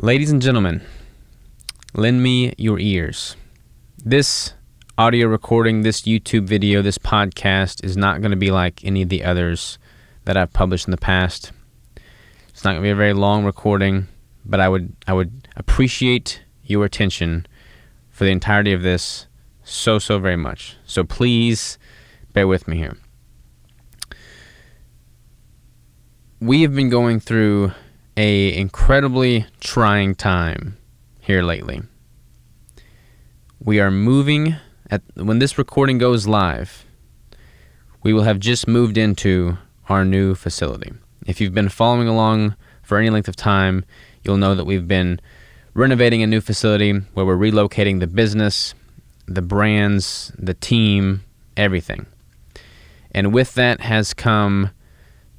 Ladies and gentlemen, lend me your ears. This audio recording, this YouTube video, this podcast is not going to be like any of the others that I've published in the past. It's not going to be a very long recording, but I would appreciate your attention for the entirety of this so very much. So please bear with me here. We have been going through a incredibly trying time here lately. We are moving when this recording goes live, we will have just moved into our new facility. If you've been following along for any length of time, you'll know that we've been renovating a new facility where we're relocating the business, the brands, the team, everything. And with that has come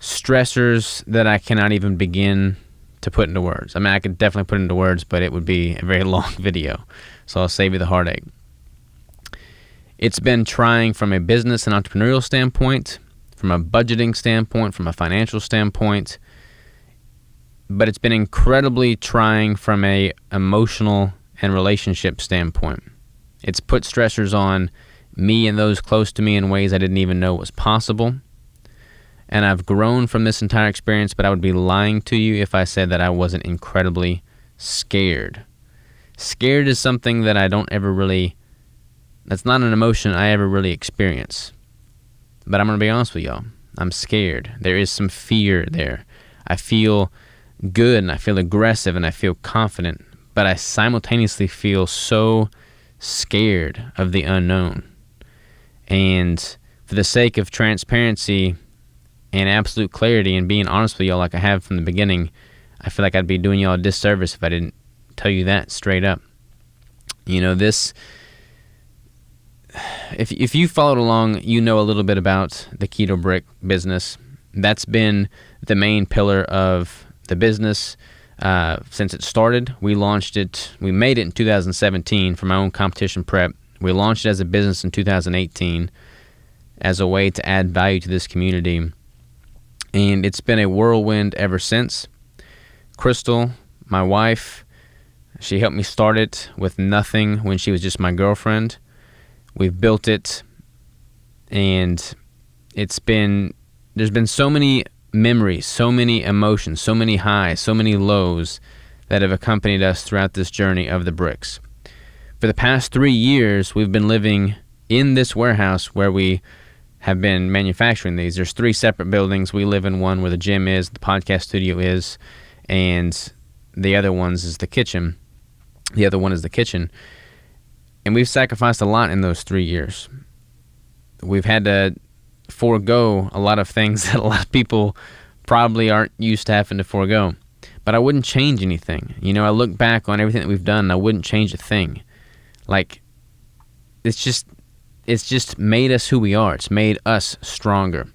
stressors that I cannot even begin to put into words. I mean, I could definitely put into words, but it would be a very long video, so I'll save you the heartache. It's been trying from a business and entrepreneurial standpoint, from a budgeting standpoint, from a financial standpoint, but it's been incredibly trying from a emotional and relationship standpoint. It's put stressors on me and those close to me in ways I didn't even know was possible. And I've grown from this entire experience, but I would be lying to you if I said that I wasn't incredibly scared. Scared is something that I don't ever really, that's not an emotion I ever really experience. But I'm going to be honest with y'all. I'm scared. There is some fear there. I feel good and I feel aggressive and I feel confident, but I simultaneously feel so scared of the unknown. And for the sake of transparency and absolute clarity and being honest with y'all like I have from the beginning, I feel like I'd be doing y'all a disservice if I didn't tell you that straight up. You know, this, if you followed along, you know a little bit about the Keto Brick business. That's been the main pillar of the business since it started. We made it in 2017 for my own competition prep. We launched it as a business in 2018 as a way to add value to this community. And it's been a whirlwind ever since. Crystal, my wife, she helped me start it with nothing when she was just my girlfriend. We've built it, and there's been so many memories, so many emotions, so many highs, so many lows that have accompanied us throughout this journey of the bricks. For the past 3 years, we've been living in this warehouse where we have been manufacturing these. There's 3 separate buildings. We live in one where the gym is, the podcast studio is, and the other one is the kitchen. And we've sacrificed a lot in those 3 years. We've had to forego a lot of things that a lot of people probably aren't used to having to forego. But I wouldn't change anything. You know, I look back on everything that we've done and I wouldn't change a thing. Like, it's just made us who we are. It's made us stronger.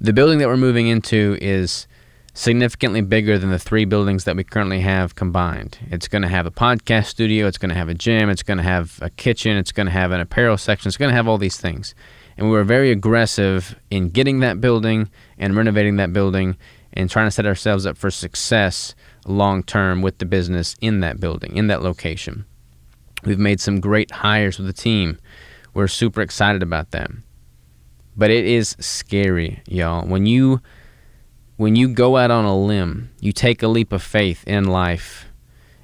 The building that we're moving into is significantly bigger than the 3 buildings that we currently have combined. It's going to have a podcast studio. It's going to have a gym. It's going to have a kitchen. It's going to have an apparel section. It's going to have all these things. And we were very aggressive in getting that building and renovating that building and trying to set ourselves up for success long term with the business in that building, in that location. We've made some great hires with the team. We're super excited about that. But it is scary, y'all. When you go out on a limb, you take a leap of faith in life,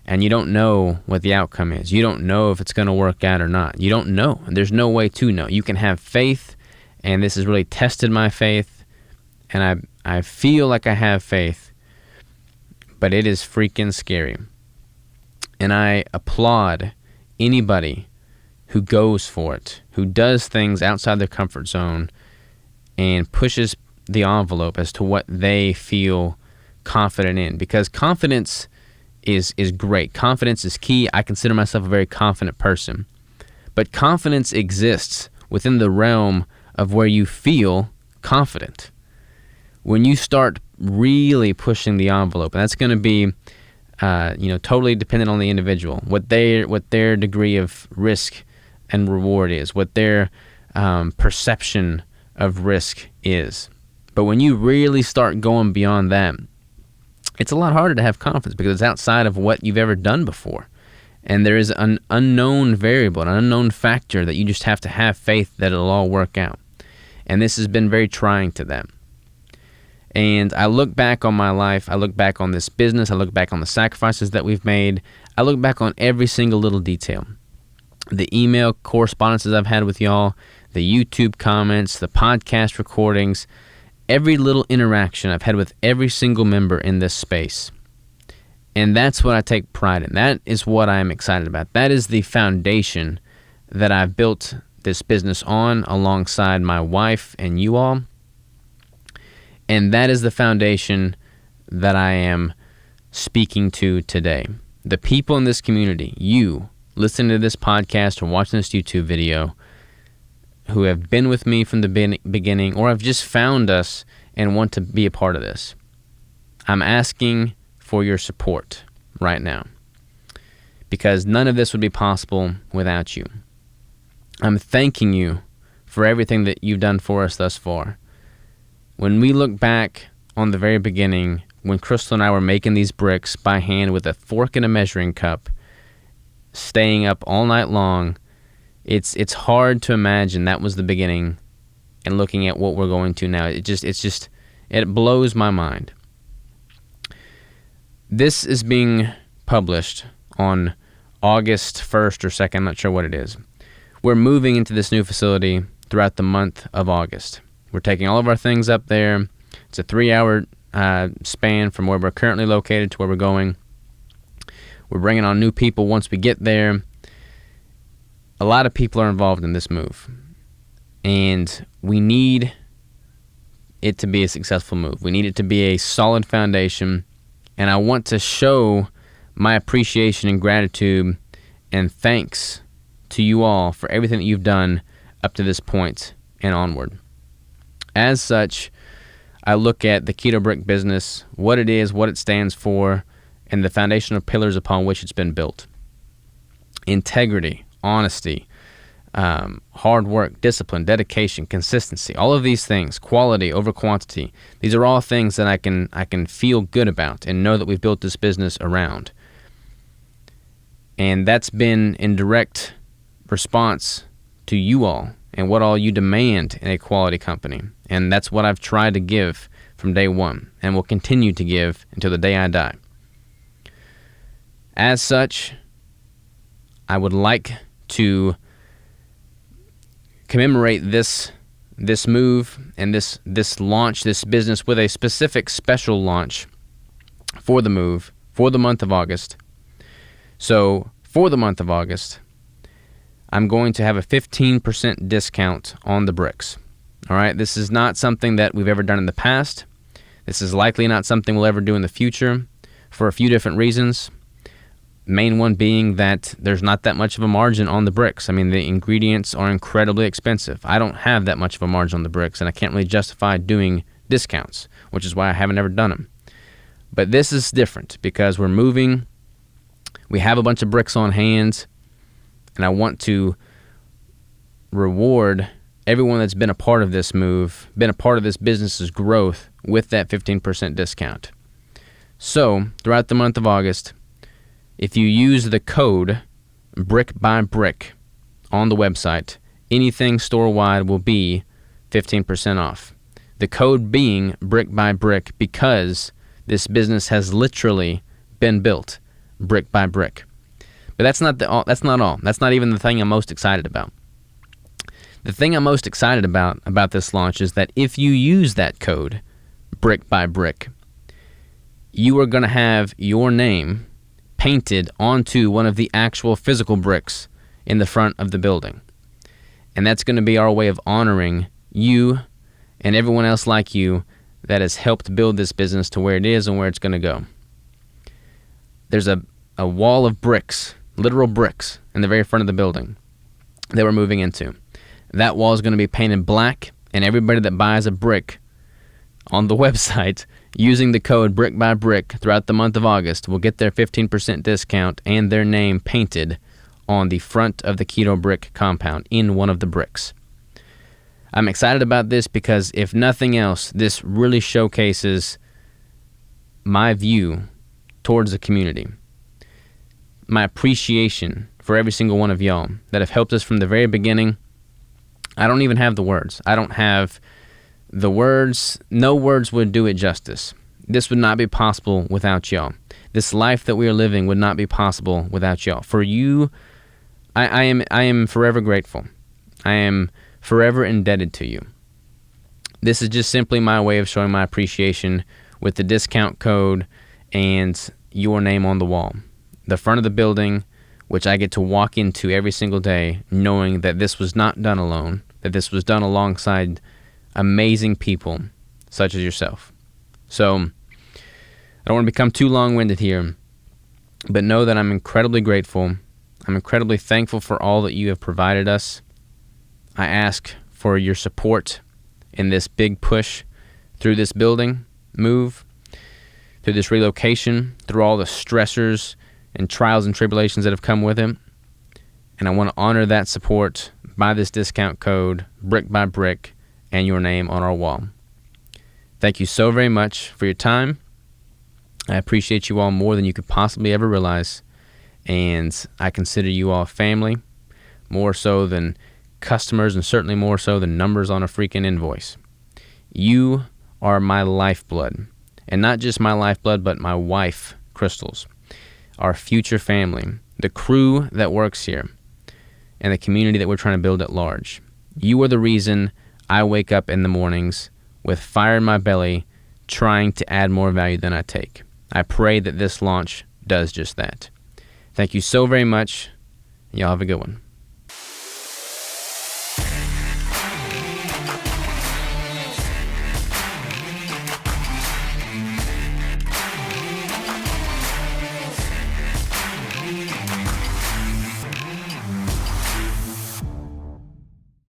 and you don't know what the outcome is. You don't know if it's going to work out or not. You don't know. There's no way to know. You can have faith, and this has really tested my faith, and I feel like I have faith, but it is freaking scary. And I applaud anybody who goes for it, who does things outside their comfort zone and pushes the envelope as to what they feel confident in, because confidence is great. Confidence is key. I consider myself a very confident person, but confidence exists within the realm of where you feel confident. When you start really pushing the envelope, and that's going to be totally dependent on the individual, what their degree of risk and reward is, what their perception of risk is. But when you really start going beyond that, it's a lot harder to have confidence because it's outside of what you've ever done before. And there is an unknown variable, an unknown factor that you just have to have faith that it'll all work out. And this has been very trying to them. And I look back on my life, I look back on this business, I look back on the sacrifices that we've made, I look back on every single little detail. The email correspondences I've had with y'all, the YouTube comments, the podcast recordings, every little interaction I've had with every single member in this space. And that's what I take pride in. That is what I'm excited about. That is the foundation that I've built this business on alongside my wife and you all. And that is the foundation that I am speaking to today. The people in this community, you listening to this podcast or watching this YouTube video, who have been with me from the beginning or have just found us and want to be a part of this. I'm asking for your support right now, because none of this would be possible without you. I'm thanking you for everything that you've done for us thus far. When we look back on the very beginning, when Crystal and I were making these bricks by hand with a fork and a measuring cup, staying up all night long, it's hard to imagine that was the beginning, and looking at what we're going to now, it blows my mind. This is being published on August 1st or 2nd, I'm not sure what it is. We're moving into this new facility throughout the month of August. We're taking all of our things up there. It's a 3-hour span from where we're currently located to where we're going. We're bringing on new people once we get there. A lot of people are involved in this move, and we need it to be a successful move. We need it to be a solid foundation, and I want to show my appreciation and gratitude and thanks to you all for everything that you've done up to this point and onward. As such, I look at the Keto Brick business, what it is, what it stands for, and the foundational pillars upon which it's been built. Integrity, honesty, hard work, discipline, dedication, consistency, all of these things, quality over quantity. These are all things that I can feel good about and know that we've built this business around. And that's been in direct response to you all and what all you demand in a quality company. And that's what I've tried to give from day one and will continue to give until the day I die. As such, I would like to commemorate this move and this launch, this business, with a specific special launch for the move for the month of August. So for the month of August, I'm going to have a 15% discount on the bricks. All right, this is not something that we've ever done in the past. This is likely not something we'll ever do in the future for a few different reasons. Main one being that there's not that much of a margin on the bricks. I mean, the ingredients are incredibly expensive. I don't have that much of a margin on the bricks, and I can't really justify doing discounts, which is why I haven't ever done them. But this is different because we're moving. We have a bunch of bricks on hand, and I want to reward everyone that's been a part of this move, been a part of this business's growth with that 15% discount. So, throughout the month of August, if you use the code Brick by Brick on the website, anything store-wide will be 15% off. The code being Brick by Brick because this business has literally been built brick by brick. But that's not all. That's not even the thing I'm most excited about. The thing I'm most excited about this launch is that if you use that code Brick by Brick, you are going to have your name painted onto one of the actual physical bricks in the front of the building. And that's going to be our way of honoring you and everyone else like you that has helped build this business to where it is and where it's going to go. There's a wall of bricks, literal bricks, in the very front of the building that we're moving into. That wall is going to be painted black, and everybody that buys a brick on the website using the code Brick by Brick throughout the month of August will get their 15% discount and their name painted on the front of the Keto Brick compound in one of the bricks. I'm excited about this because, if nothing else, this really showcases my view towards the community, my appreciation for every single one of y'all that have helped us from the very beginning. I don't even have the words. I don't have the words. No words would do it justice. This would not be possible without y'all. This life that we are living would not be possible without y'all. For you, I am forever grateful. I am forever indebted to you. This is just simply my way of showing my appreciation with the discount code and your name on the wall. The front of the building, which I get to walk into every single day, knowing that this was not done alone, that this was done alongside amazing people such as yourself. So, I don't want to become too long-winded here, but know that I'm incredibly grateful. I'm incredibly thankful for all that you have provided us. I ask for your support in this big push through this building move, through this relocation, through all the stressors and trials and tribulations that have come with it. And I want to honor that support by this discount code, brick by brick, and your name on our wall. Thank you so very much for your time. I appreciate you all more than you could possibly ever realize. And I consider you all family, more so than customers, and certainly more so than numbers on a freaking invoice. You are my lifeblood. And not just my lifeblood, but my wife, Crystal's, our future family, the crew that works here, and the community that we're trying to build at large. You are the reason I wake up in the mornings with fire in my belly, trying to add more value than I take. I pray that this launch does just that. Thank you so very much. Y'all have a good one.